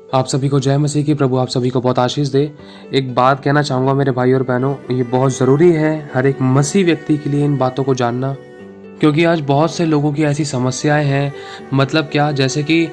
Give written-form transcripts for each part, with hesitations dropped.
आप सभी को जय मसीह की। प्रभु आप सभी को बहुत आशीष दे। एक बात कहना चाहूँगा मेरे भाई और बहनों, ये बहुत ज़रूरी है हर एक मसीह व्यक्ति के लिए इन बातों को जानना, क्योंकि आज बहुत से लोगों की ऐसी समस्याएं हैं। मतलब क्या, जैसे कि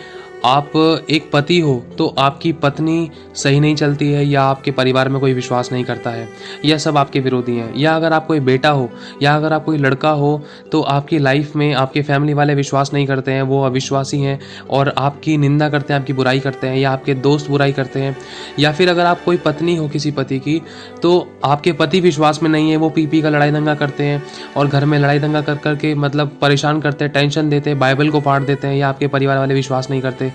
आप एक पति हो तो आपकी पत्नी सही नहीं चलती है, या आपके परिवार में कोई विश्वास नहीं करता है, यह सब आपके विरोधी हैं। या अगर आप कोई बेटा हो या अगर आप कोई लड़का हो तो आपकी लाइफ में आपके फैमिली वाले विश्वास नहीं करते हैं, वो अविश्वासी हैं और आपकी निंदा करते हैं, आपकी बुराई करते हैं, या आपके दोस्त बुराई करते हैं। या फिर अगर आप कोई पत्नी हो किसी पति की, तो आपके पति विश्वास में नहीं है, वो पी का लड़ाई दंगा करते हैं और घर में लड़ाई दंगा कर करके मतलब परेशान करते हैं, टेंशन देते हैं, बाइबल को फाड़ देते हैं, या आपके परिवार वाले विश्वास नहीं करते।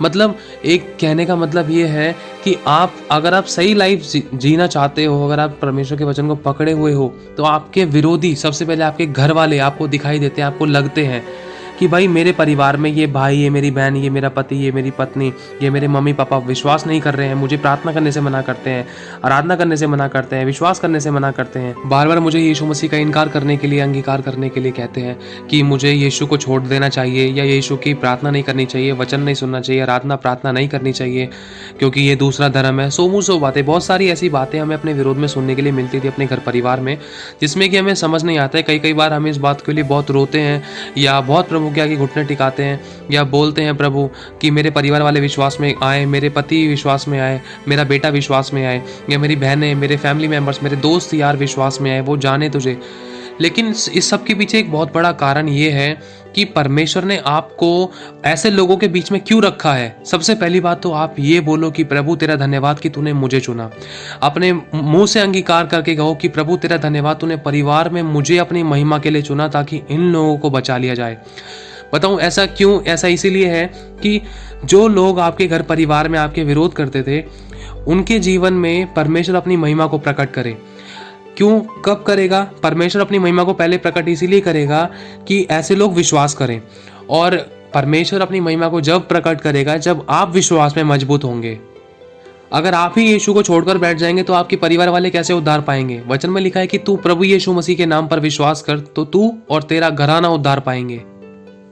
मतलब एक कहने का मतलब ये है कि आप अगर आप सही लाइफ जीना चाहते हो, अगर आप परमेश्वर के वचन को पकड़े हुए हो, तो आपके विरोधी सबसे पहले आपके घर वाले आपको दिखाई देते हैं, आपको लगते हैं कि भाई मेरे परिवार में ये भाई, ये मेरी बहन, ये मेरा पति, ये मेरी पत्नी, ये मेरे मम्मी पापा विश्वास नहीं कर रहे हैं, मुझे प्रार्थना करने से मना करते हैं, आराधना करने से मना करते हैं, विश्वास करने से मना करते हैं, बार बार मुझे यीशु मसीह का इनकार करने के लिए, अंगीकार करने के लिए कहते हैं कि मुझे यीशु को छोड़ देना चाहिए, या यीशु की प्रार्थना नहीं करनी चाहिए, वचन नहीं सुनना चाहिए, आराधना प्रार्थना नहीं करनी चाहिए क्योंकि ये दूसरा धर्म है। सो मुँह सो बातें, बहुत सारी ऐसी बातें हमें अपने विरोध में सुनने के लिए मिलती थी अपने घर परिवार में, जिसमें कि हमें समझ नहीं आता है। कई बार हम इस बात के लिए बहुत रोते हैं या बहुत प्रभु के आगे घुटने टिकाते हैं, या बोलते हैं प्रभु कि मेरे परिवार वाले विश्वास में आए, मेरे पति विश्वास में आए, मेरा बेटा विश्वास में आए, या मेरी बहनें, मेरे फैमिली मेम्बर्स, मेरे दोस्त यार विश्वास में आए, वो जाने तुझे। लेकिन इस सब के पीछे एक बहुत बड़ा कारण ये है कि परमेश्वर ने आपको ऐसे लोगों के बीच में क्यों रखा है। सबसे पहली बात तो आप ये बोलो कि प्रभु तेरा धन्यवाद कि तूने मुझे चुना। अपने मुंह से अंगीकार करके कहो कि प्रभु तेरा धन्यवाद, तूने परिवार में मुझे अपनी महिमा के लिए चुना ताकि इन लोगों को बचा लिया जाए। बताऊं ऐसा क्यों? ऐसा इसीलिए है कि जो लोग आपके घर परिवार में आपके विरोध करते थे, उनके जीवन में परमेश्वर अपनी महिमा को प्रकट करे। क्यों, कब करेगा? परमेश्वर अपनी महिमा को पहले प्रकट इसीलिए करेगा कि ऐसे लोग विश्वास करें, और परमेश्वर अपनी महिमा को जब प्रकट करेगा जब आप विश्वास में मजबूत होंगे। अगर आप ही यीशु को छोड़कर बैठ जाएंगे तो आपके परिवार वाले कैसे उद्धार पाएंगे? वचन में लिखा है कि तू प्रभु यीशु मसीह के नाम पर विश्वास कर तो तू और तेरा घराना उद्धार पाएंगे।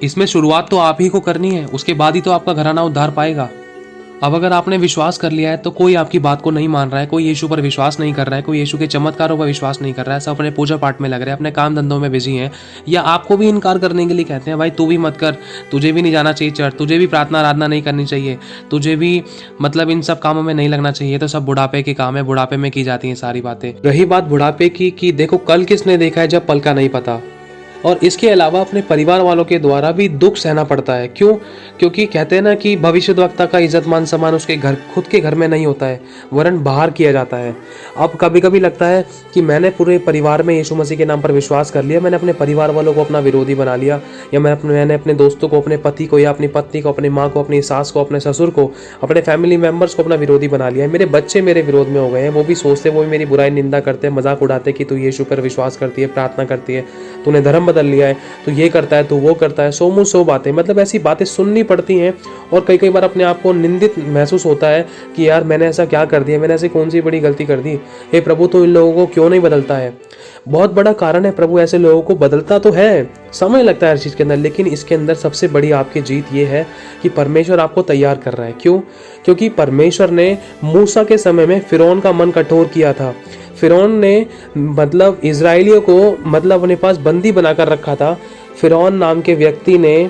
इसमें शुरुआत तो आप ही को करनी है, उसके बाद ही तो आपका घराना उद्धार पाएगा। अब अगर आपने विश्वास कर लिया है तो कोई आपकी बात को नहीं मान रहा है, कोई यीशु पर विश्वास नहीं कर रहा है, कोई यीशु के चमत्कारों पर विश्वास नहीं कर रहा है, सब अपने पूजा पाठ में लग रहे हैं, अपने काम धंधों में बिजी हैं, या आपको भी इनकार करने के लिए कहते हैं भाई तू भी मत कर, तुझे भी नहीं जाना चाहिए चर्च, तुझे भी प्रार्थना आराधना नहीं करनी चाहिए, तुझे भी मतलब इन सब कामों में नहीं लगना चाहिए, तो सब बुढ़ापे के काम है, बुढ़ापे में की जाती हैं सारी बातें। रही बात बुढ़ापे की कि देखो कल किसने देखा है जब पल का नहीं पता। और इसके अलावा अपने परिवार वालों के द्वारा भी दुख सहना पड़ता है। क्यों? क्योंकि कहते हैं ना कि भविष्यद्वक्ता का इज्जत मान सम्मान उसके घर, खुद के घर में नहीं होता है, वरन बाहर किया जाता है। अब कभी कभी लगता है कि मैंने पूरे परिवार में यीशु मसीह के नाम पर विश्वास कर लिया, मैंने अपने परिवार वालों को अपना विरोधी बना लिया, या मैंने अपने दोस्तों को, अपने पति को, या अपनी पत्नी को, अपनी माँ को, अपनी सास को, अपने ससुर को, अपने फैमिली मेम्बर्स को अपना विरोधी बना लिया है। मेरे बच्चे मेरे विरोध में हो गए हैं, वो भी सोचते, वो भी मेरी बुराई निंदा करते हैं, मजाक उड़ाते कि तू यीशु पर विश्वास करती है, प्रार्थना करती है, तूने धर्म बदल लिया है, तो ये करता है, तो वो करता है, सो मुँह सो बातें। मतलब ऐसी बातें सुननी पड़ती हैं, और कई बार अपने आप को निंदित महसूस होता है कि यार मैंने ऐसा क्या कर दिया, मैंने ऐसी कौन सी बड़ी गलती कर दी, हे प्रभु तो इन लोगों को क्यों नहीं बदलता है। बहुत बड़ा कारण है, प्रभु ऐसे लोगों को बदलता तो है, समय लगता है हर चीज़ के अंदर, लेकिन इसके अंदर सबसे बड़ी आपकी जीत ये है कि परमेश्वर आपको तैयार कर रहा है। क्यों? क्योंकि परमेश्वर ने मूसा के समय में फिरौन का मन कठोर किया था। फिरौन ने मतलब इजराइलियों को मतलब अपने पास बंदी बनाकर रखा था। फिरौन नाम के व्यक्ति ने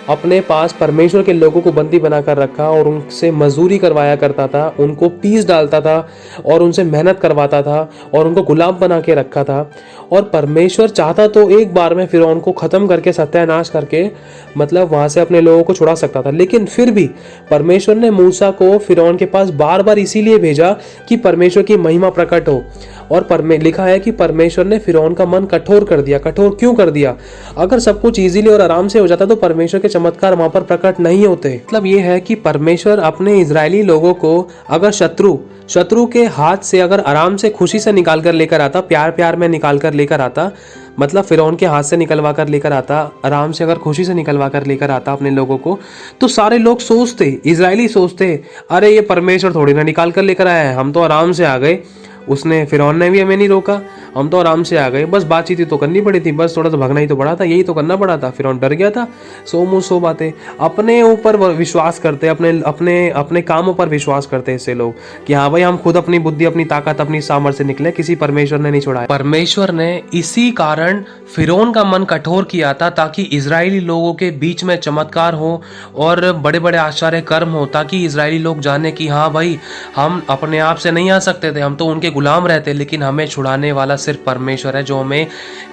अपने पास परमेश्वर के लोगों को बंदी बनाकर रखा और उनसे मजदूरी करवाया करता था, उनको पीस डालता था और उनसे मेहनत करवाता था और उनको गुलाम बना के रखा था। और परमेश्वर चाहता तो एक बार में फिरौन को ख़त्म करके, सत्यानाश करके मतलब वहाँ से अपने लोगों को छुड़ा सकता था, लेकिन फिर भी परमेश्वर ने मूसा को फिरौन के पास बार बार इसीलिए भेजा कि परमेश्वर की महिमा प्रकट हो। और लिखा है कि परमेश्वर ने फिरौन का मन कठोर कर दिया। कठोर क्यों कर दिया? अगर सब कुछ इजीली और आराम से हो जाता तो परमेश्वर के चमत्कार वहां पर प्रकट नहीं होते। मतलब ये है कि परमेश्वर अपने इजरायली लोगों को अगर शत्रु के हाथ से अगर आराम से खुशी से निकाल कर लेकर आता, प्यार प्यार में निकाल कर लेकर आता, मतलब फिरौन के हाथ से निकलवा कर लेकर आता, आराम से अगर खुशी से निकलवा कर लेकर आता अपने लोगों को, तो सारे लोग सोचते, इजरायली सोचते, अरे ये परमेश्वर थोड़ी ना निकाल कर लेकर आया है, हम तो आराम से आ गए। उसने फिरौन ने भी हमें नहीं रोका, हम तो आराम से आ गए। बस बातचीत ही तो करनी पड़ी थी, बस थोड़ा सा भगना ही तो पड़ा था, यही तो करना पड़ा था। फिरौन डर गया था। सो मुँह सो बातें, अपने ऊपर विश्वास करते, अपने अपने अपने कामों पर विश्वास करते इससे लोग कि हाँ भाई हम खुद अपनी बुद्धि, अपनी ताकत, अपनी सामर्थ्य से निकले, किसी परमेश्वर ने नहीं छोड़ा। परमेश्वर ने इसी कारण फिरौन का मन कठोर किया था ताकि इजरायली लोगों के बीच में चमत्कार हो और बड़े बड़े आश्चर्य कर्म हो, ताकि इजरायली लोग जाने कि हाँ भाई हम अपने आप से नहीं आ सकते थे, हम तो उनके गुलाम रहते, लेकिन हमें छुड़ाने वाला सिर्फ परमेश्वर है, जो हमें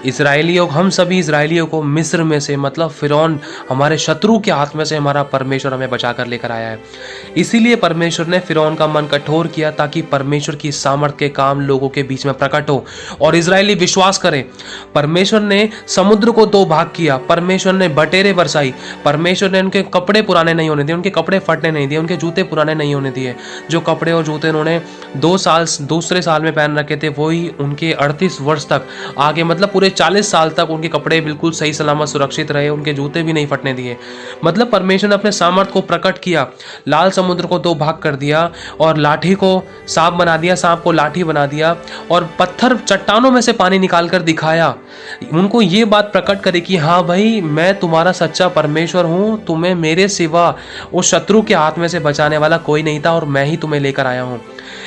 इसराइलियों, हम सभी इसराइलियों को मिस्र में से, मतलब फिरौन हमारे शत्रु के हाथ में से हमारा परमेश्वर हमें बचा कर लेकर आया है। इसीलिए परमेश्वर ने फिरौन का मन कठोर किया ताकि परमेश्वर की सामर्थ के काम लोगों के बीच में प्रकट हो और इजरायली विश्वास करें। परमेश्वर ने समुद्र को दो भाग किया, परमेश्वर ने बटेरें बरसाई, परमेश्वर ने उनके कपड़े पुराने नहीं होने दिए, उनके कपड़े फटने नहीं दिए, उनके जूते पुराने नहीं होने दिए। जो कपड़े और जूते उन्होंने 2 साल दूसरे साल में पहन रखे थे, वही उनके 38 वर्ष तक आगे, मतलब पूरे 40 साल तक उनके कपड़े बिल्कुल सही सलामत सुरक्षित रहे, उनके जूते भी नहीं फटने दिए। मतलब परमेश्वर ने अपने सामर्थ को प्रकट किया, लाल समुद्र को 2 भाग कर दिया और लाठी को सांप बना दिया, सांप को लाठी बना दिया और पत्थर चट्टानों में से पानी निकाल कर दिखाया। उनको ये बात प्रकट करे कि हाँ भाई मैं तुम्हारा सच्चा परमेश्वर हूँ, तुम्हें मेरे सिवा उस शत्रु के हाथ में से बचाने वाला कोई नहीं था और मैं ही तुम्हें लेकर आया हूँ।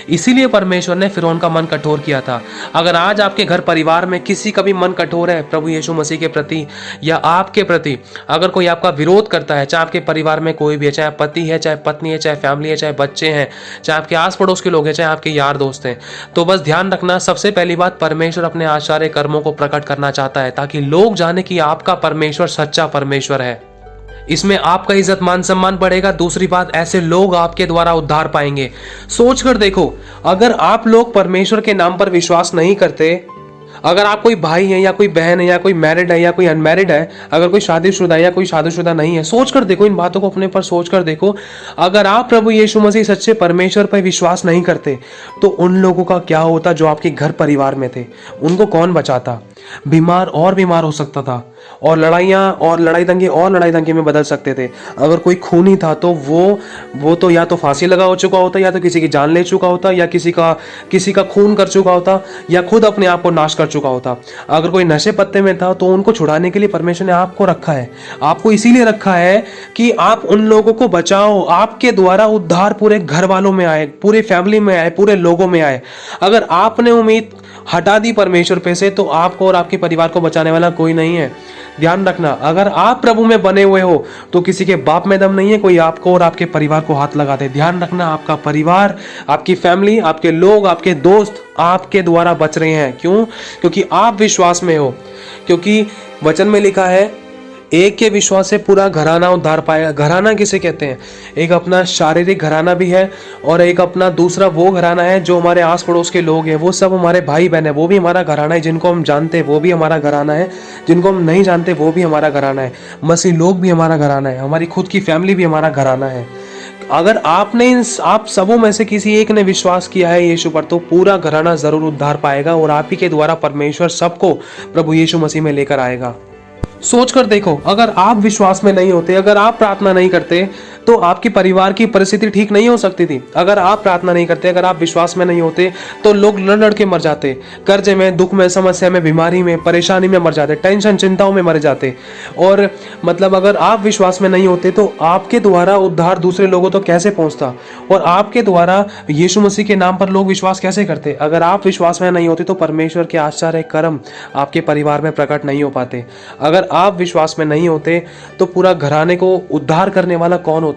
इसीलिए परमेश्वर ने फिरौन का मन कठोर किया था। अगर आज आपके घर परिवार में किसी का भी मन कठोर है प्रभु यीशु मसीह के प्रति या आपके प्रति, अगर कोई आपका विरोध करता है, चाहे आपके परिवार में कोई भी है, चाहे पति है, चाहे पत्नी है, चाहे फैमिली है, चाहे बच्चे हैं, चाहे आपके आस पड़ोस के लोग हैं, चाहे आपके यार दोस्त हैं, तो बस ध्यान रखना, सबसे पहली बात परमेश्वर अपने आश्चर्य कर्मों को प्रकट करना चाहता है ताकि लोग जाने कि आपका परमेश्वर सच्चा परमेश्वर है। इसमें आपका इज्जत मान सम्मान बढ़ेगा। दूसरी बात, ऐसे लोग आपके द्वारा उद्धार पाएंगे। सोच कर देखो, अगर आप लोग परमेश्वर के नाम पर विश्वास नहीं करते, अगर आप कोई भाई है या कोई बहन है या कोई मैरिड है या कोई अनमैरिड है, अगर कोई शादीशुदा है या कोई शादीशुदा नहीं है, सोच कर देखो, इन बातों को अपने पर सोच कर देखो। अगर आप प्रभु यीशु मसीह सच्चे परमेश्वर पर विश्वास नहीं करते तो उन लोगों का क्या होता जो आपके घर परिवार में थे? उनको कौन बचाता? बीमार हो सकता था और लड़ाइयाँ और लड़ाई दंगे में बदल सकते थे। अगर कोई खूनी था तो वो तो या तो फांसी लगा हो चुका होता, या तो किसी की जान ले चुका होता, या किसी का खून कर चुका होता, या खुद अपने आप को नाश कर चुका होता। अगर कोई नशे पत्ते में था तो उनको छुड़ाने के लिए परमेश्वर ने आपको रखा है। आपको इसीलिए रखा है कि आप उन लोगों को बचाओ, आपके द्वारा उद्धार पूरे घर वालों में आए, पूरे फैमिली में आए, पूरे लोगों में आए। अगर आपने उम्मीद हटा दी परमेश्वर पे से तो आपको और आपके परिवार को बचाने वाला कोई नहीं है। ध्यान रखना, अगर आप प्रभु में बने हुए हो तो किसी के बाप में दम नहीं है कोई आपको और आपके परिवार को हाथ लगा दे। ध्यान रखना, आपका परिवार, आपकी फैमिली, आपके लोग, आपके दोस्त आपके द्वारा बच रहे हैं। क्यों? क्योंकि आप विश्वास में हो। क्योंकि वचन में लिखा है, एक के विश्वास से पूरा घराना उद्धार पाएगा। घराना किसे कहते हैं? एक अपना शारीरिक घराना भी है और एक अपना दूसरा वो घराना है जो हमारे आस पड़ोस के लोग हैं, वो सब हमारे भाई बहन है, वो भी हमारा घराना है। जिनको हम जानते हैं वो भी हमारा घराना है, जिनको हम नहीं जानते वो भी हमारा घराना है। मसीह लोग भी हमारा घराना है, हमारी खुद की फैमिली भी हमारा घराना है। अगर आप सबों में से किसी एक ने विश्वास किया है यीशु पर तो पूरा घराना जरूर उद्धार पाएगा और आप ही के द्वारा परमेश्वर सबको प्रभु यीशु मसीह में लेकर आएगा। सोच कर देखो, अगर आप विश्वास में नहीं होते, अगर आप प्रार्थना नहीं करते तो आपकी परिवार की परिस्थिति ठीक नहीं हो सकती थी। अगर आप प्रार्थना नहीं करते, अगर आप विश्वास में नहीं होते तो लोग लड़ लड़ के मर जाते, कर्जे में, दुख में, समस्या में, बीमारी में, परेशानी में मर जाते, टेंशन चिंताओं में मर जाते। और मतलब अगर आप विश्वास में नहीं होते तो आपके द्वारा उद्धार दूसरे लोगों तो कैसे पहुंचता और आपके द्वारा यीशु मसीह के नाम पर लोग विश्वास कैसे करते? अगर आप विश्वास में नहीं होते तो परमेश्वर के आश्चर्य कर्म आपके परिवार में प्रकट नहीं हो पाते। अगर आप विश्वास में नहीं होते तो पूरा घराने को उद्धार करने वाला कौन होता?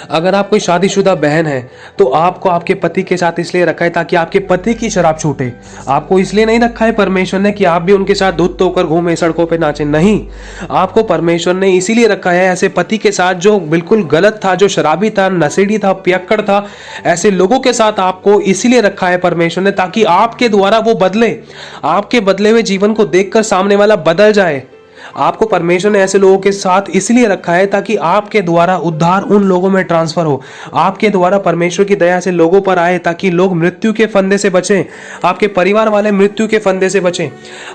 अगर आप कोई शादीशुदा बहन है तो आपको आपके पति के साथ इसलिए रखा है ताकि आपके पति की शराब छूटे। आपको इसलिए नहीं रखा है परमेश्वर ने कि आप भी उनके साथ धुत होकर घूमे, सड़कों पे नाचे। नहीं, आपको परमेश्वर ने इसीलिए रखा है ऐसे पति के साथ जो बिल्कुल गलत था, जो शराबी था, नशेड़ी था, पियक्कड़ था। ऐसे लोगों के साथ आपको इसीलिए रखा है परमेश्वर ने ताकि आपके द्वारा वो बदले, आपके बदले हुए जीवन को देखकर सामने वाला बदल जाए। आपको परमेश्वर ने ऐसे लोगों के साथ इसलिए रखा है ताकि आपके द्वारा उद्धार उन लोगों में ट्रांसफर हो, आपके द्वारा परमेश्वर की दया से लोगों पर आए ताकि लोग मृत्यु के फंदे से बचें, आपके परिवार वाले मृत्यु के फंदे से बचें।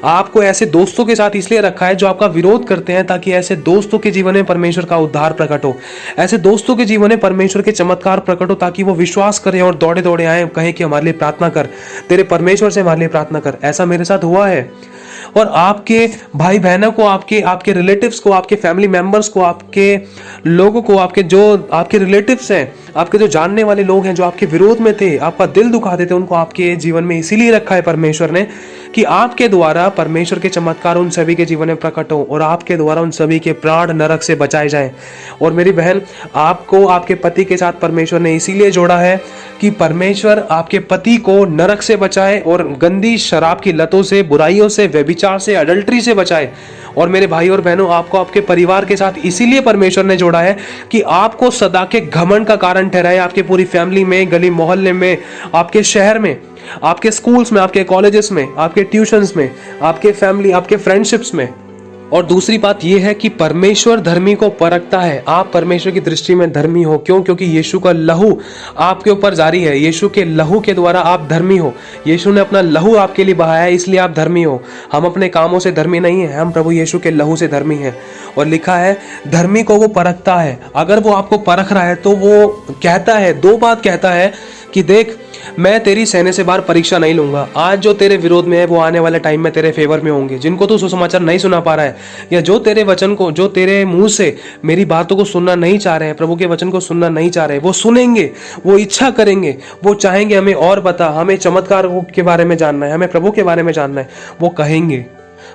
आपको ऐसे दोस्तों के साथ इसलिए रखा है जो आपका विरोध करते हैं, ताकि ऐसे दोस्तों के जीवन में परमेश्वर का उद्धार प्रकट हो, ऐसे दोस्तों के जीवन में परमेश्वर के चमत्कार प्रकट हो, ताकि वो विश्वास करें और दौड़े दौड़े आए, कहें कि हमारे लिए प्रार्थना कर, तेरे परमेश्वर से हमारे लिए प्रार्थना कर। ऐसा मेरे साथ हुआ है। और आपके भाई बहनों को, आपके रिलेटिव्स को, आपके फैमिली मेंबर्स को, आपके लोगों को, आपके रिलेटिव्स हैं, आपके जो जानने वाले लोग हैं जो आपके विरोध में थे, आपका दिल दुखाते थे, उनको आपके जीवन में इसीलिए रखा है परमेश्वर ने कि आपके द्वारा परमेश्वर के चमत्कार उन सभी के जीवन में प्रकट हो और आपके द्वारा उन सभी के प्राण नरक से बचाए जाएं। और मेरी बहन, आपको आपके पति के साथ परमेश्वर ने इसीलिए जोड़ा है कि परमेश्वर आपके पति को नरक से बचाए और गंदी शराब की लतों से, बुराइयों से, व्यभिचार से, अडल्ट्री से बचाए। और मेरे भाई और बहनों, आपको आपके परिवार के साथ इसीलिए परमेश्वर ने जोड़ा है कि आपको सदा के घमंड का कारण ठहराए, आपके पूरी फैमिली में, गली मोहल्ले में, आपके शहर में, आपके स्कूल्स में, आपके कॉलेजेस में, आपके ट्यूशंस में, आपके फैमिली, आपके फ्रेंडशिप्स में। और दूसरी बात यह है कि परमेश्वर धर्मी को परखता है। आप परमेश्वर की दृष्टि में धर्मी हो। क्यों? क्योंकि यीशु का लहू आपके ऊपर जारी है। यीशु के लहू के द्वारा आप धर्मी हो। यीशु ने अपना लहू आपके लिए बहाया है, इसलिए आप धर्मी हो। हम अपने कामों से धर्मी नहीं है, हम प्रभु यीशु के लहू से धर्मी हैं। और लिखा है धर्मी को वो परखता है। अगर वो आपको परख रहा है तो वो कहता है, दो बात कहता है कि देख, मैं तेरी सहने से बाहर परीक्षा नहीं लूंगा। आज जो तेरे विरोध में है वो आने वाले टाइम में तेरे फेवर में होंगे। जिनको तू सुसमाचार नहीं सुना पा रहा है, या जो तेरे वचन को, जो तेरे मुंह से मेरी बातों को सुनना नहीं चाह रहे हैं, प्रभु के वचन को सुनना नहीं चाह रहे, वो सुनेंगे, वो इच्छा करेंगे, वो चाहेंगे हमें और बता, हमें चमत्कार के बारे में जानना है, हमें प्रभु के बारे में जानना है, वो कहेंगे।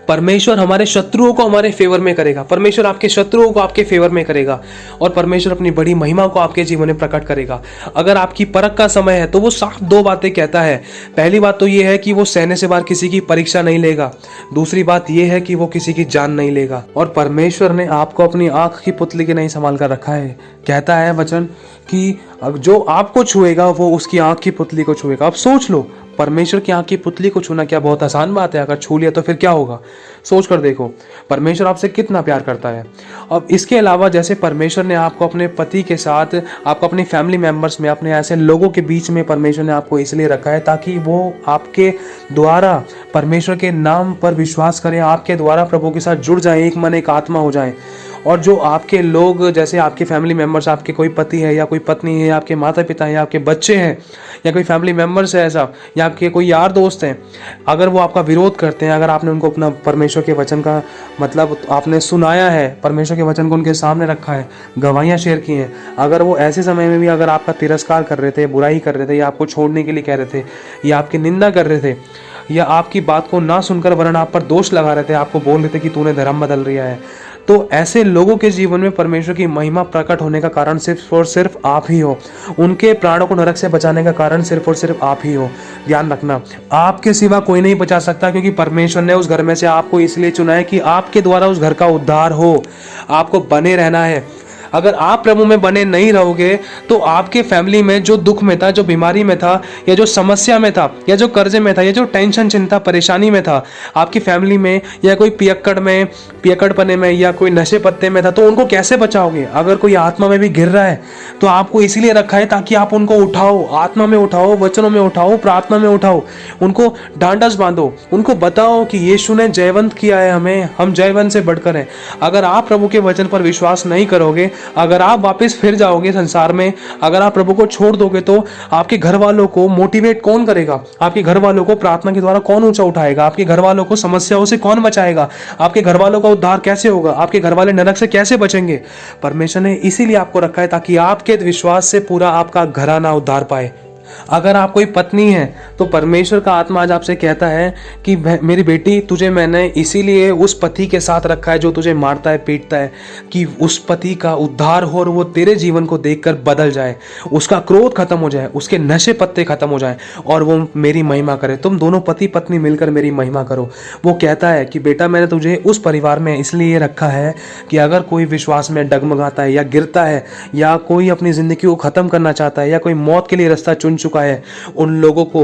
परमेश्वर हमारे शत्रुओं को हमारे फेवर में करेगा। परमेश्वर आपके शत्रुओं को आपके फेवर में करेगा और परमेश्वर अपनी बड़ी महिमा को आपके जीवन में प्रकट करेगा। अगर आपकी परख का समय है तो वो साफ दो बातें कहता है। पहली बात तो ये है कि वो सहने से बाहर किसी की परीक्षा नहीं लेगा। दूसरी बात ये है कि वो किसी की जान नहीं लेगा। और परमेश्वर ने आपको अपनी आंख की पुतली के नहीं संभाल कर रखा है। कहता है वचन कि जो आपको छुएगा वो उसकी आंख की पुतली को छुएगा। अब सोच लो, परमेश्वर की आंख की पुतली को छूना क्या बहुत आसान बात है? अगर छू लिया तो फिर क्या होगा? सोच कर देखो परमेश्वर आपसे कितना प्यार करता है। अब इसके अलावा जैसे परमेश्वर ने आपको अपने पति के साथ, आपको अपनी फैमिली मेंबर्स में, अपने ऐसे लोगों के बीच में परमेश्वर ने आपको इसलिए रखा है ताकि वो आपके द्वारा परमेश्वर के नाम पर विश्वास करें, आपके द्वारा प्रभु के साथ जुड़ जाए, एक मन एक आत्मा हो जाए। और जो आपके लोग, जैसे आपके फैमिली मेंबर्स, आपके कोई पति है या कोई पत्नी है, आपके माता पिता हैं, आपके बच्चे हैं, या कोई फैमिली मेंबर्स है ऐसा, या आपके कोई यार दोस्त हैं, अगर वो आपका विरोध करते हैं, अगर आपने उनको अपना परमेश्वर के वचन का मतलब आपने सुनाया है, परमेश्वर के वचन को उनके सामने रखा है, गवाहियाँ शेयर की हैं, अगर वो ऐसे समय में भी अगर आपका तिरस्कार कर रहे थे, बुराई कर रहे थे, या आपको छोड़ने के लिए कह रहे थे, या आपकी निंदा कर रहे थे, या आपकी बात को ना सुनकर वरन आप पर दोष लगा रहे थे, आपको बोल रहे थे कि तूने धर्म बदल लिया है, तो ऐसे लोगों के जीवन में परमेश्वर की महिमा प्रकट होने का कारण सिर्फ और सिर्फ आप ही हो। उनके प्राणों को नरक से बचाने का कारण सिर्फ और सिर्फ आप ही हो। ध्यान रखना, आपके सिवा कोई नहीं बचा सकता, क्योंकि परमेश्वर ने उस घर में से आपको इसलिए चुना है कि आपके द्वारा उस घर का उद्धार हो। आपको बने रहना है। अगर आप प्रभु में बने नहीं रहोगे तो आपके फैमिली में जो दुख में था, जो बीमारी में था, या जो समस्या में था, या जो कर्जे में था, या जो टेंशन, चिंता, परेशानी में था आपकी फैमिली में, या कोई पियक्कड़पने में, या कोई नशे पत्ते में था, तो उनको कैसे बचाओगे? अगर कोई आत्मा में भी गिर रहा है तो आपको इसीलिए रखा है ताकि आप उनको उठाओ, आत्मा में उठाओ, वचनों में उठाओ, प्रार्थना में उठाओ, उनको ढांढस बांधो, उनको बताओ कि यीशु ने जयवंत किया है हमें, हम जयवंत से बढ़कर हैं। अगर आप प्रभु के वचन पर विश्वास नहीं करोगे, अगर आप वापस फिर जाओगे संसार में, अगर आप प्रभु को छोड़ दोगे, तो आपके घर वालों को मोटिवेट कौन करेगा? आपके घर वालों को प्रार्थना के द्वारा कौन ऊंचा उठाएगा? आपके घर वालों को समस्याओं से कौन बचाएगा? आपके घर वालों का उद्धार कैसे होगा? आपके घर वाले नरक से कैसे बचेंगे? परमेश्वर ने इसीलिए आपको रखा है ताकि आपके विश्वास से पूरा आपका घराना उद्धार पाए। अगर आप कोई पत्नी है तो परमेश्वर का आत्मा आज आपसे कहता है कि मेरी बेटी, तुझे मैंने इसीलिए उस पति के साथ रखा है जो तुझे मारता है, पीटता है, कि उस पति का उद्धार हो और वो तेरे जीवन को देखकर बदल जाए, उसका क्रोध खत्म हो जाए, उसके नशे पत्ते खत्म हो जाए और वो मेरी महिमा करे। तुम दोनों पति पत्नी मिलकर मेरी महिमा करो। वो कहता है कि बेटा, मैंने तुझे उस परिवार में इसलिए रखा है कि अगर कोई विश्वास में डगमगाता है, या गिरता है, या कोई अपनी जिंदगी को खत्म करना चाहता है, या कोई मौत के लिए रास्ता चुन चुका है, उन लोगों को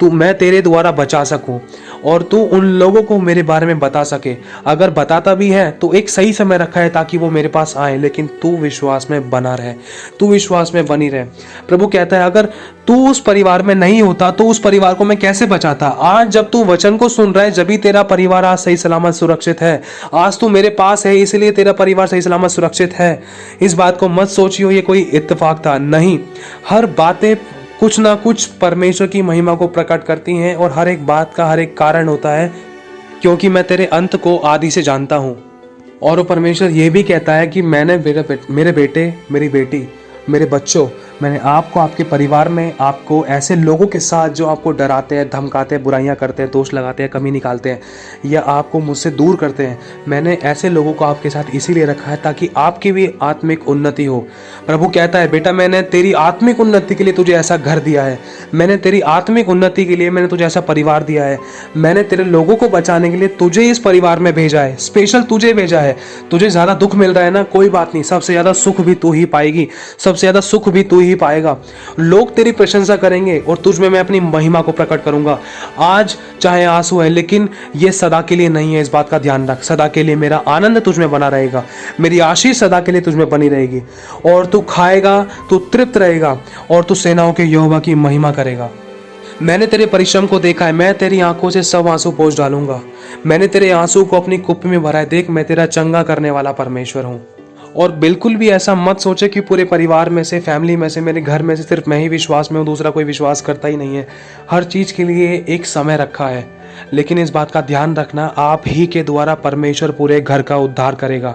मैं तेरे द्वारा बचा सकूं और तू उन लोगों को मेरे बारे में बता सके। अगर बताता भी है तो एक सही समय रखा है ताकि वो मेरे पास आए, लेकिन तू विश्वास में बना रहे, तू विश्वास में बनी रहे। प्रभु कहता है अगर तू उस परिवार में नहीं होता तो उस परिवार को मैं कैसे बचाता। आज जब तू वचन को सुन रहा है, जब भी तेरा परिवार आज सही सलामत सुरक्षित है। आज तू मेरे पास है इसलिए तेरा परिवार सही सलामत सुरक्षित है। इस बात को मत सोचियो ये कोई इत्तेफाक था, नहीं। हर बातें कुछ ना कुछ परमेश्वर की महिमा को प्रकट करती हैं और हर एक बात का हर एक कारण होता है, क्योंकि मैं तेरे अंत को आदि से जानता हूँ। और वो परमेश्वर ये भी कहता है कि मैंने मेरे बेटे, मेरी बेटी, मेरे बच्चों, मैंने आपको आपके परिवार में आपको ऐसे लोगों के साथ जो आपको डराते हैं, धमकाते हैं, बुराइयां करते हैं, दोष लगाते हैं, कमी निकालते हैं या आपको मुझसे दूर करते हैं, मैंने ऐसे लोगों को आपके साथ इसीलिए रखा है ताकि आपकी भी आत्मिक उन्नति हो। प्रभु कहता है बेटा मैंने तेरी आत्मिक उन्नति के लिए तुझे ऐसा घर दिया है, मैंने तेरी आत्मिक उन्नति के लिए मैंने तुझे ऐसा परिवार दिया है, मैंने तेरे लोगों को बचाने के लिए तुझे इस परिवार में भेजा है, स्पेशल तुझे भेजा है। तुझे ज़्यादा दुख मिल रहा है ना, कोई बात नहीं, सबसे ज़्यादा सुख भी तू ही पाएगी, सबसे ज़्यादा सुख भी तू ही पाएगा। लोग तेरी प्रशंसा करेंगे और तुझ में मैं अपनी महिमा को प्रकट करूंगा। आज चाहे आंसू है लेकिन ये सदा के लिए नहीं है, इस बात का ध्यान रख। सदा के लिए मेरा आनंद तुझ में बना रहेगा, मेरी आशीष सदा के लिए तुझ में बनी रहेगी और तू खाएगा, तू तृप्त रहेगा और तू सेनाओं के यहोवा की महिमा करेगा। मैंने तेरे परिश्रम को देखा है, मैं तेरी आंखों से सब आंसू पोंछ डालूंगा। मैंने तेरे आंसू को अपनी कुप्पी में भरा है, देख मैं तेरा चंगा करने वाला परमेश्वर हूँ। और बिल्कुल भी ऐसा मत सोचे कि पूरे परिवार में से, फैमिली में से, मेरे घर में से सिर्फ मैं ही विश्वास में हूँ, दूसरा कोई विश्वास करता ही नहीं है। हर चीज़ के लिए एक समय रखा है, लेकिन इस बात का ध्यान रखना आप ही के द्वारा परमेश्वर पूरे घर का उद्धार करेगा।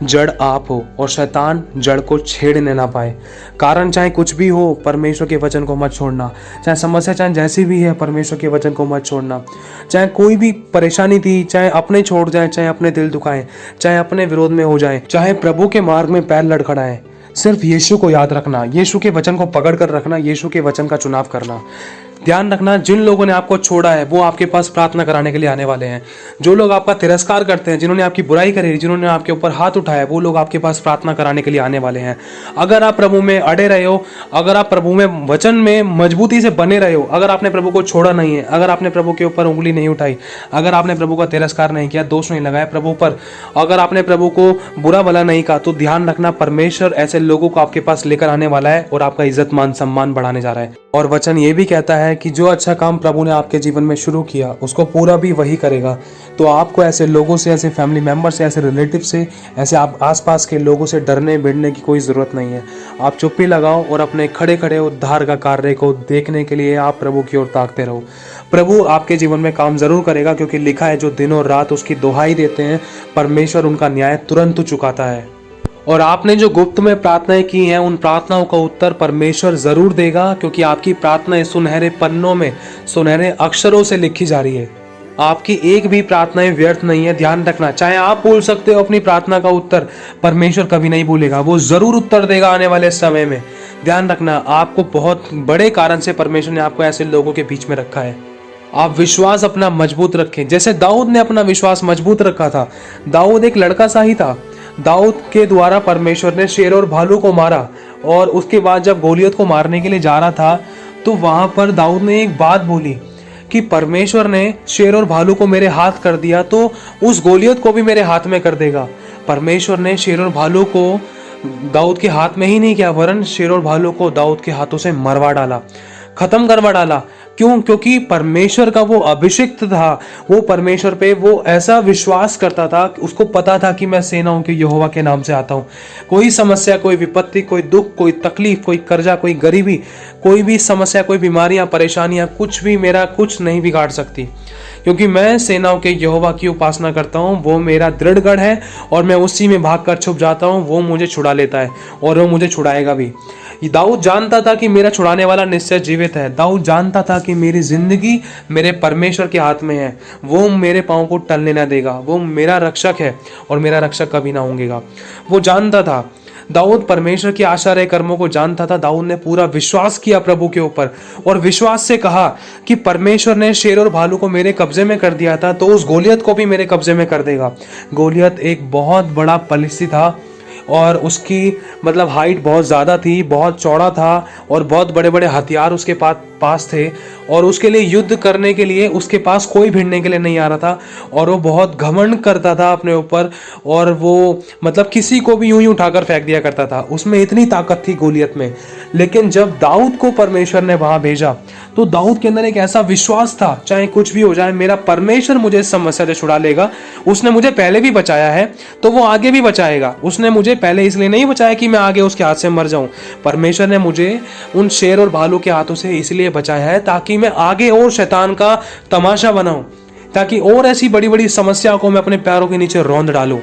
जड़ आप हो और शैतान जड़ को छेड़ने ना पाए। कारण चाहे कुछ भी हो, परमेश्वर के वचन को मत छोड़ना। चाहे समस्या चाहे जैसी भी है, परमेश्वर के वचन को मत छोड़ना। चाहे कोई भी परेशानी थी, चाहे अपने छोड़ जाए, चाहे अपने दिल दुखाएं, चाहे अपने विरोध में हो जाए, चाहे प्रभु के मार्ग में पैर लड़खड़ाएं, सिर्फ यीशु को याद रखना, यीशु के वचन को पकड़ कर रखना, यीशु के वचन का चुनाव करना। ध्यान रखना जिन लोगों ने आपको छोड़ा है वो आपके पास प्रार्थना कराने के लिए आने वाले हैं। जो लोग आपका तिरस्कार करते हैं, जिन्होंने आपकी बुराई करी, जिन्होंने आपके ऊपर हाथ उठाया, वो लोग आपके पास प्रार्थना कराने के लिए आने वाले हैं। अगर आप प्रभु में अड़े रहे हो, अगर आप प्रभु में वचन में मजबूती से बने रहे हो, अगर आपने प्रभु को छोड़ा नहीं है, अगर आपने प्रभु के ऊपर उंगली नहीं उठाई, अगर आपने प्रभु का तिरस्कार नहीं किया, दोष नहीं लगाया प्रभु पर, अगर आपने प्रभु को बुरा भला नहीं कहा, तो ध्यान रखना परमेश्वर ऐसे लोगों को आपके पास लेकर आने वाला है और आपका इज्जत मान सम्मान बढ़ाने जा रहा है। और वचन ये भी कहता है कि जो अच्छा काम प्रभु ने आपके जीवन में शुरू किया उसको पूरा भी वही करेगा। तो आपको ऐसे लोगों से, ऐसे फैमिली मेंबर से, ऐसे रिलेटिव से, ऐसे आप आसपास के लोगों से डरने भिड़ने की कोई ज़रूरत नहीं है। आप चुप्पी लगाओ और अपने खड़े खड़े उद्धार का कार्य को देखने के लिए आप प्रभु की ओर ताकते रहो। प्रभु आपके जीवन में काम जरूर करेगा, क्योंकि लिखा है जो दिन और रात उसकी दुहाई देते हैं परमेश्वर उनका न्याय तुरंत चुकाता है। और आपने जो गुप्त में प्रार्थनाएं की हैं उन प्रार्थनाओं का उत्तर परमेश्वर जरूर देगा, क्योंकि आपकी प्रार्थनाएं सुनहरे पन्नों में सुनहरे अक्षरों से लिखी जा रही है। आपकी एक भी प्रार्थनाएं व्यर्थ नहीं है। ध्यान रखना, चाहे आप भूल सकते हो अपनी प्रार्थना का उत्तर, परमेश्वर कभी नहीं भूलेगा, वो जरूर उत्तर देगा आने वाले समय में। ध्यान रखना, आपको बहुत बड़े कारण से परमेश्वर ने आपको ऐसे लोगों के बीच में रखा है। आप विश्वास अपना मजबूत रखें, जैसे दाऊद ने अपना विश्वास मजबूत रखा था। दाऊद एक लड़का सा ही था। दाऊद के द्वारा परमेश्वर ने शेर और भालू को मारा, और उसके बाद जब गोलियत को मारने के लिए जा रहा था तो वहां पर दाऊद ने एक बात बोली कि परमेश्वर ने शेर और भालू को मेरे हाथ कर दिया तो उस गोलियत को भी मेरे हाथ में कर देगा। परमेश्वर ने शेर और भालू को दाऊद के हाथ में ही नहीं किया, वरन शेर और भालू को दाऊद के हाथों से मरवा डाला, खत्म करवा डाला। क्यों? क्योंकि परमेश्वर का वो अभिषिक्त था, वो परमेश्वर पे वो ऐसा विश्वास करता था, उसको पता था कि मैं सेनाओं के यहोवा के नाम से आता हूँ। कोई समस्या, कोई विपत्ति, कोई दुख, कोई तकलीफ, कोई कर्जा, कोई गरीबी, कोई भी समस्या, कोई बीमारियां, परेशानियां, कुछ भी मेरा कुछ नहीं बिगाड़ सकती, क्योंकि मैं सेनाओं के यहोवा की उपासना करता हूँ। वो मेरा दृढ़ गढ़ है और मैं उसी में भाग कर छुप जाता हूँ। वो मुझे छुड़ा लेता है और वो मुझे छुड़ाएगा भी। दाऊद जानता था कि मेरा छुड़ाने वाला निश्चय जीवित है। दाऊद जानता था कि मेरी जिंदगी मेरे परमेश्वर के हाथ में है। वो मेरे पाँव को टलने ना देगा। वो मेरा रक्षक है और मेरा रक्षक कभी ना होंगेगा। वो जानता था। दाऊद परमेश्वर के आश्चर्य कर्मों को जानता था। दाऊद ने पूरा विश्वास किया प्रभु के ऊपर और विश्वास से कहा कि परमेश्वर ने शेर और भालू को मेरे कब्जे में कर दिया था तो उस गोलियत को भी मेरे कब्जे में कर देगा। गोलियत एक बहुत बड़ा पलिस्ती था और उसकी हाइट बहुत ज़्यादा थी, बहुत चौड़ा था और बहुत बड़े बड़े हथियार उसके पास थे और उसके लिए युद्ध करने के लिए उसके पास कोई भिड़ने के लिए नहीं आ रहा था और वो बहुत घमंड करता था अपने ऊपर और वो मतलब किसी को भी यूं ही उठाकर फेंक दिया करता था। उसमें इतनी ताकत थी गोलियत में। लेकिन जब दाऊद को परमेश्वर ने वहां भेजा तो दाऊद के अंदर एक ऐसा विश्वास था, चाहे कुछ भी हो जाए मेरा परमेश्वर मुझे इस समस्या से छुड़ा लेगा। उसने मुझे पहले भी बचाया है तो वो आगे भी बचाएगा। उसने मुझे पहले इसलिए नहीं बचाया कि मैं आगे उसके हाथ से मर जाऊं। परमेश्वर ने मुझे उन शेर और भालू के हाथों से इसलिए बचाया है ताकि मैं आगे और शैतान का तमाशा बनाऊं, ताकि और ऐसी बड़ी बड़ी समस्याओं को मैं अपने पैरों के नीचे रौंद डालूं।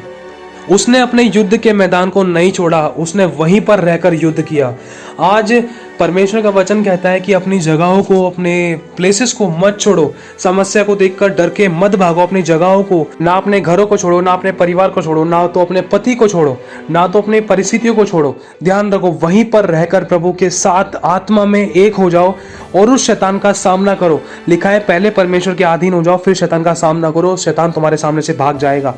उसने अपने युद्ध के मैदान को नहीं छोड़ा, उसने वहीं पर रहकर युद्ध किया। आज परमेश्वर का वचन कहता है कि अपनी जगहों को, अपने प्लेसेस को मत छोड़ो। समस्या को देखकर डर के मत भागो। अपनी जगहों को, ना अपने घरों को छोड़ो, ना अपने परिवार को छोड़ो, ना तो अपने पति को छोड़ो, ना तो अपनी परिस्थितियों को छोड़ो। ध्यान रखो, वहीं पर रहकर प्रभु के साथ आत्मा में एक हो जाओ और उस शैतान का सामना करो। लिखा है पहले परमेश्वर के अधीन हो जाओ, फिर शैतान का सामना करो, शैतान तुम्हारे सामने से भाग जाएगा।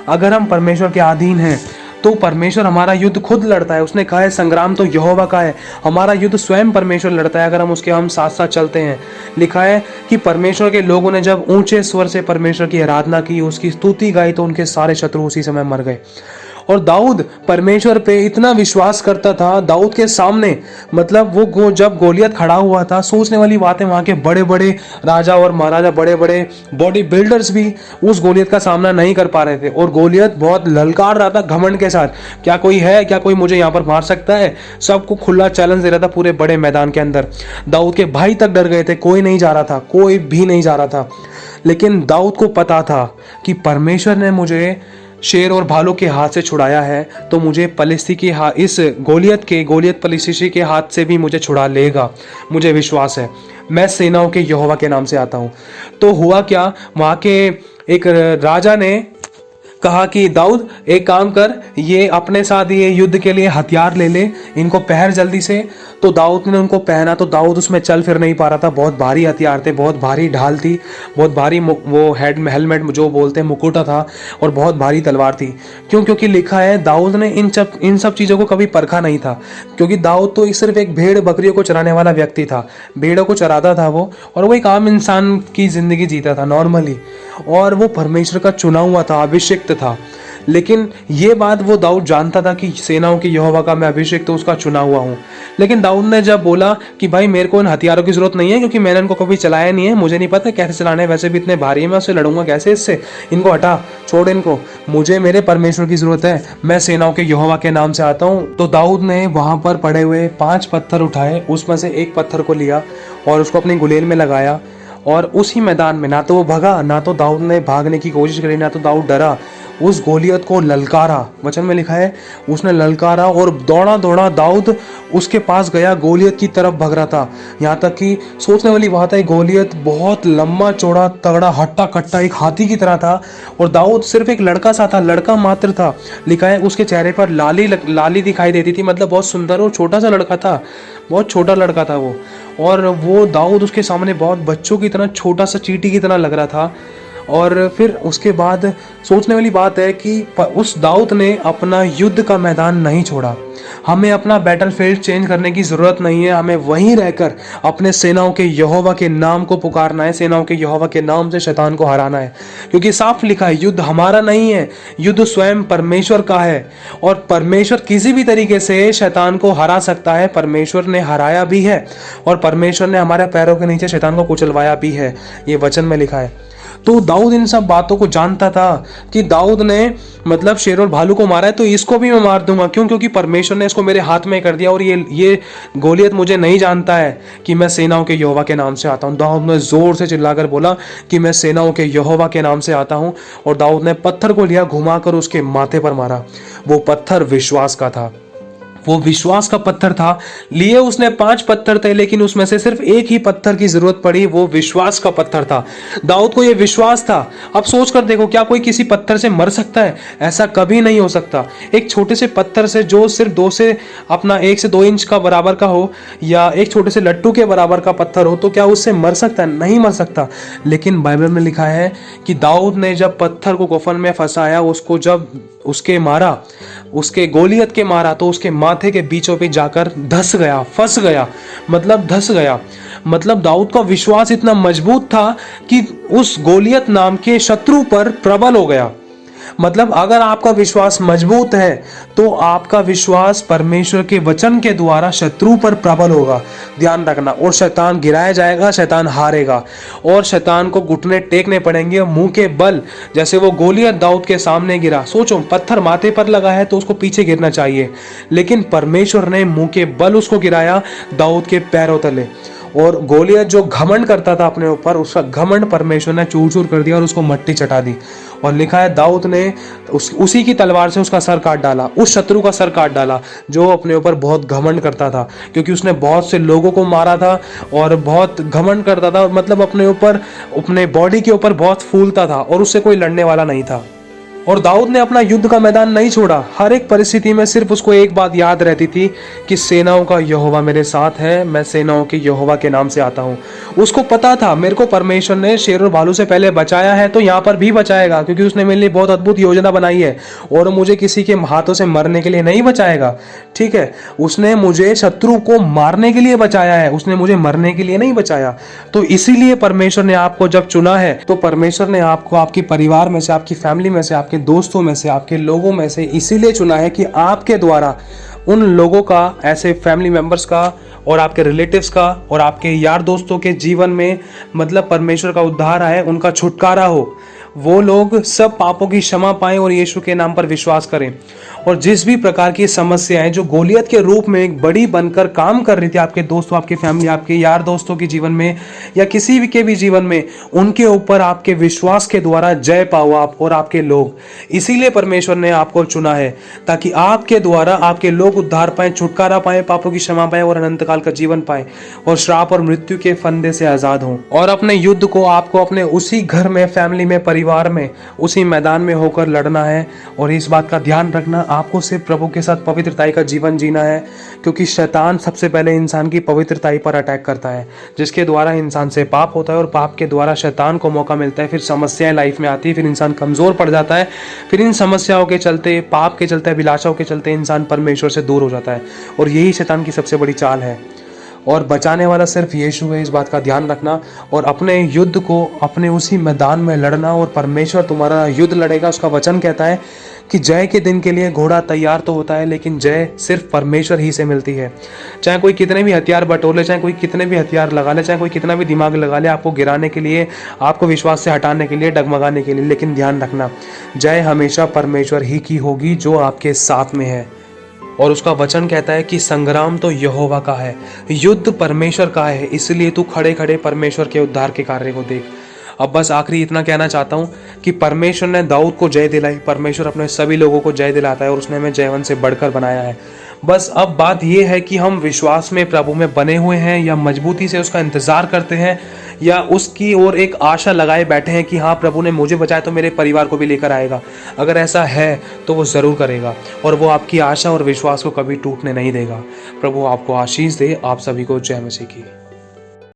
अगर हम परमेश्वर के अधीन हैं तो परमेश्वर हमारा युद्ध खुद लड़ता है। उसने कहा है संग्राम तो यहोवा का है। हमारा युद्ध स्वयं परमेश्वर लड़ता है अगर हम उसके साथ साथ चलते हैं। लिखा है कि परमेश्वर के लोगों ने जब ऊंचे स्वर से परमेश्वर की आराधना की, उसकी स्तुति गाई, तो उनके सारे शत्रु उसी समय मर गए। और दाऊद परमेश्वर पे इतना विश्वास करता था। दाऊद के सामने मतलब वो जब गोलियत खड़ा हुआ था, सोचने वाली बात है, वहां के बड़े बड़े राजा और महाराजा, बड़े बड़े बॉडी बिल्डर्स भी उस गोलियत का सामना नहीं कर पा रहे थे। और गोलियत बहुत ललकार रहा था घमंड के साथ, क्या कोई है, क्या कोई मुझे यहाँ पर मार सकता है। सबको खुला चैलेंज दे रहा था पूरे बड़े मैदान के अंदर। दाऊद के भाई तक डर गए थे, कोई नहीं जा रहा था, कोई भी नहीं जा रहा था। लेकिन दाऊद को पता था कि परमेश्वर ने मुझे शेर और भालू के हाथ से छुड़ाया है तो मुझे पलिस्ती के हाथ, इस गोलियत पलिस्ती के हाथ से भी मुझे छुड़ा लेगा। मुझे विश्वास है। मैं सेनाओं के यहोवा के नाम से आता हूँ। तो हुआ क्या, वहाँ के एक राजा ने कहा कि दाऊद एक काम कर, ये अपने साथ ये युद्ध के लिए हथियार ले ले, इनको पहन जल्दी से। तो दाऊद ने उनको पहना तो दाऊद उसमें चल फिर नहीं पा रहा था। बहुत भारी हथियार थे, बहुत भारी ढाल थी, बहुत भारी वो हेड में हेलमेट जो बोलते हैं मुकुटा था, और बहुत भारी तलवार थी। क्यों? क्योंकि लिखा है दाऊद ने इन सब चीज़ों को कभी परखा नहीं था। क्योंकि दाऊद तो सिर्फ एक भेड़ बकरियों को चराने वाला व्यक्ति था, भेड़ों को चराता था वो, और वो एक आम इंसान की जिंदगी जीता था नॉर्मली, और वो परमेश्वर का चुना हुआ था, अभिषिक्त था। लेकिन ये बात वो दाऊद जानता था कि सेनाओं के यहोवा का मैं अभिषेक तो उसका चुना हुआ हूँ। लेकिन दाऊद ने जब बोला कि भाई मेरे को इन हथियारों की जरूरत नहीं है, क्योंकि मैंने इनको कभी चलाया नहीं है, मुझे नहीं पता कैसे चलाने, वैसे भी इतने भारी है, मैं उससे लड़ूंगा कैसे, इससे इनको हटा, छोड़ इनको, मुझे मेरे परमेश्वर की जरूरत है, मैं सेनाओं के यहोवा के नाम से आता हूँ। तो दाऊद ने वहां पर पड़े हुए 5 पत्थर उठाए, उसमें से एक पत्थर को लिया और उसको अपनी गुलेल में लगाया, और उसी मैदान में ना तो वो भगा, ना तो दाऊद ने भागने की कोशिश करी, ना तो दाऊद डरा, उस गोलियत को ललकारा। वचन में लिखा है उसने ललकारा और दौड़ा दौड़ा दाऊद उसके पास गया, गोलियत की तरफ भग रहा था। यहाँ तक कि सोचने वाली बात है, गोलियत बहुत लंबा चौड़ा तगड़ा हट्टा कट्टा एक हाथी की तरह था, और दाऊद सिर्फ एक लड़का सा था, लड़का मात्र था। लिखा है उसके चेहरे पर लाली दिखाई देती थी, मतलब बहुत सुंदर और छोटा सा लड़का था, बहुत छोटा लड़का था वो। और वो दाऊद उसके सामने बहुत बच्चों की तरह, छोटा सा चींटी की तरह लग रहा था। और फिर उसके बाद सोचने वाली बात है कि उस दाऊद ने अपना युद्ध का मैदान नहीं छोड़ा। हमें अपना बैटलफील्ड चेंज करने की ज़रूरत नहीं है, हमें वहीं रहकर अपने सेनाओं के यहोवा के नाम को पुकारना है, सेनाओं के यहोवा के नाम से शैतान को हराना है। क्योंकि साफ लिखा है युद्ध हमारा नहीं है, युद्ध स्वयं परमेश्वर का है, और परमेश्वर किसी भी तरीके से शैतान को हरा सकता है। परमेश्वर ने हराया भी है, और परमेश्वर ने हमारे पैरों के नीचे शैतान को कुचलवाया भी है, ये वचन में लिखा है। तो दाऊद इन सब बातों को जानता था कि दाऊद ने मतलब शेर और भालू को मारा है तो इसको भी मैं मार दूंगा। क्यों? क्योंकि परमेश्वर ने इसको मेरे हाथ में कर दिया, और ये गोलियत मुझे नहीं जानता है कि मैं सेनाओं के यहोवा के नाम से आता हूँ। दाऊद ने जोर से चिल्लाकर बोला कि मैं सेनाओं के यहोवा के नाम से आता हूँ, और दाऊद ने पत्थर को लिया, घुमाकर उसके माथे पर मारा। वो पत्थर विश्वास का था, वो विश्वास का पत्थर था। लिए उसने 5 पत्थर थे, लेकिन उसमें से सिर्फ एक ही पत्थर की जरूरत पड़ी, वो विश्वास का पत्थर था। दाऊद को ये विश्वास था। अब सोच कर देखो, क्या कोई किसी पत्थर से मर सकता है? ऐसा कभी नहीं हो सकता। एक छोटे से पत्थर से जो सिर्फ 1 से 2 इंच का बराबर का हो, या एक छोटे से लट्टू के बराबर का पत्थर हो, तो क्या उससे मर सकता है? नहीं मर सकता। लेकिन बाइबल में लिखा है कि दाऊद ने जब पत्थर को कफन में फंसाया, उसको जब उसके मारा, उसके गोलियत के मारा, तो उसके माथे के बीचों बीच जाकर धस गया, फंस गया, मतलब धस गया। मतलब दाऊद का विश्वास इतना मजबूत था कि उस गोलियत नाम के शत्रु पर प्रबल हो गया। मतलब अगर आपका विश्वास मजबूत है तो आपका विश्वास परमेश्वर के वचन के द्वारा शत्रु पर प्रबल होगा, ध्यान रखना। और शैतान गिराया जाएगा, शैतान हारेगा और शैतान को घुटने टेकने पड़ेंगे मुंह के बल। जैसे वो गोलियत दाऊद के सामने गिरा, सोचो पत्थर माथे पर लगा है तो उसको पीछे गिरना चाहिए, लेकिन परमेश्वर ने मुंह के बल उसको गिराया दाऊद के पैरों तले। और गोलियत जो घमंड करता था अपने ऊपर, उसका घमंड परमेश्वर ने चूर चूर कर दिया और उसको मट्टी चटा दी। और लिखा है दाऊद ने उसी की तलवार से उसका सर काट डाला, उस शत्रु का सर काट डाला जो अपने ऊपर बहुत घमंड करता था, क्योंकि उसने बहुत से लोगों को मारा था और बहुत घमंड करता था। मतलब अपने ऊपर, अपने बॉडी के ऊपर बहुत फूलता था और उससे कोई लड़ने वाला नहीं था। और दाऊद ने अपना युद्ध का मैदान नहीं छोड़ा। हर एक परिस्थिति में सिर्फ उसको एक बात याद रहती थी कि सेनाओं का यहोवा मेरे साथ है, मैं सेनाओं के यहोवा के नाम से आता हूँ। उसको पता था मेरे को परमेश्वर ने शेर और भालू से पहले बचाया है तो यहाँ पर भी बचाएगा, क्योंकि उसने मेरे लिए बहुत अद्भुत योजना बनाई है और मुझे किसी के हाथों से मरने के लिए नहीं बचाएगा। ठीक है, उसने मुझे शत्रु को मारने के लिए बचाया है, उसने मुझे मरने के लिए नहीं बचाया। तो इसीलिए परमेश्वर ने आपको जब चुना है तो परमेश्वर ने आपको आपके परिवार में से, आपकी फैमिली में से, आपके दोस्तों में से, आपके लोगों में से इसीलिए चुना है कि आपके द्वारा उन लोगों का, ऐसे फैमिली मेंबर्स का और आपके रिलेटिव्स का और आपके यार दोस्तों के जीवन में मतलब परमेश्वर का उद्धार आए, उनका छुटकारा हो, वो लोग सब पापों की क्षमा पाएं और यीशु के नाम पर विश्वास करें। और जिस भी प्रकार की समस्याएं जो गोलियत के रूप में एक बड़ी बनकर काम कर रही थी आपके दोस्तों, आपके फैमिली, आपके यार दोस्तों के जीवन में या किसी भी के भी जीवन में, उनके ऊपर आपके विश्वास के द्वारा जय पाओ आप और आपके लोग। इसीलिए परमेश्वर ने आपको चुना है ताकि आपके द्वारा आपके लोग उद्धार पाएं, छुटकारा पाएं, पापों की क्षमा पाएं और अनंत काल का जीवन पाएं और श्राप और मृत्यु के फंदे से आजाद हों। और अपने युद्ध को आपको अपने उसी घर में, फैमिली में, परिवार में, उसी मैदान में होकर लड़ना है। और इस बात का ध्यान रखना, आपको सिर्फ प्रभु के साथ पवित्रताई का जीवन जीना है, क्योंकि शैतान सबसे पहले इंसान की पवित्रताई पर अटैक करता है, जिसके द्वारा इंसान से पाप होता है और पाप के द्वारा शैतान को मौका मिलता है। फिर समस्याएं लाइफ में आती है, फिर इंसान कमजोर पड़ जाता है, फिर इन समस्याओं के चलते, पाप के चलते, अभिलाषाओं के चलते इंसान परमेश्वर से दूर हो जाता है। और यही शैतान की सबसे बड़ी चाल है। और बचाने वाला सिर्फ यीशु है, इस बात का ध्यान रखना। और अपने युद्ध को अपने उसी मैदान में लड़ना और परमेश्वर तुम्हारा युद्ध लड़ेगा। उसका वचन कहता है कि जय के दिन के लिए घोड़ा तैयार तो होता है, लेकिन जय सिर्फ परमेश्वर ही से मिलती है। चाहे कोई कितने भी हथियार बटोर ले, चाहे कोई कितने भी हथियार लगा ले, चाहे कोई कितना भी दिमाग लगा ले आपको गिराने के लिए, आपको विश्वास से हटाने के लिए, डगमगाने के लिए, लेकिन ध्यान रखना जय हमेशा परमेश्वर ही की होगी जो आपके साथ में है। और उसका वचन कहता है कि संग्राम तो यहोवा का है, युद्ध परमेश्वर का है, इसलिए तू खड़े खड़े परमेश्वर के उद्धार के कार्य को देख। अब बस आखिरी इतना कहना चाहता हूँ कि परमेश्वर ने दाऊद को जय दिलाई, परमेश्वर अपने सभी लोगों को जय दिलाता है और उसने हमें जयवंत से बढ़कर बनाया है। बस अब बात यह है कि हम विश्वास में प्रभु में बने हुए हैं या मजबूती से उसका इंतजार करते हैं या उसकी ओर एक आशा लगाए बैठे हैं कि हाँ प्रभु ने मुझे बचाया तो मेरे परिवार को भी लेकर आएगा। अगर ऐसा है तो वो ज़रूर करेगा और वो आपकी आशा और विश्वास को कभी टूटने नहीं देगा। प्रभु आपको आशीष दे। आप सभी को जय मसीह की।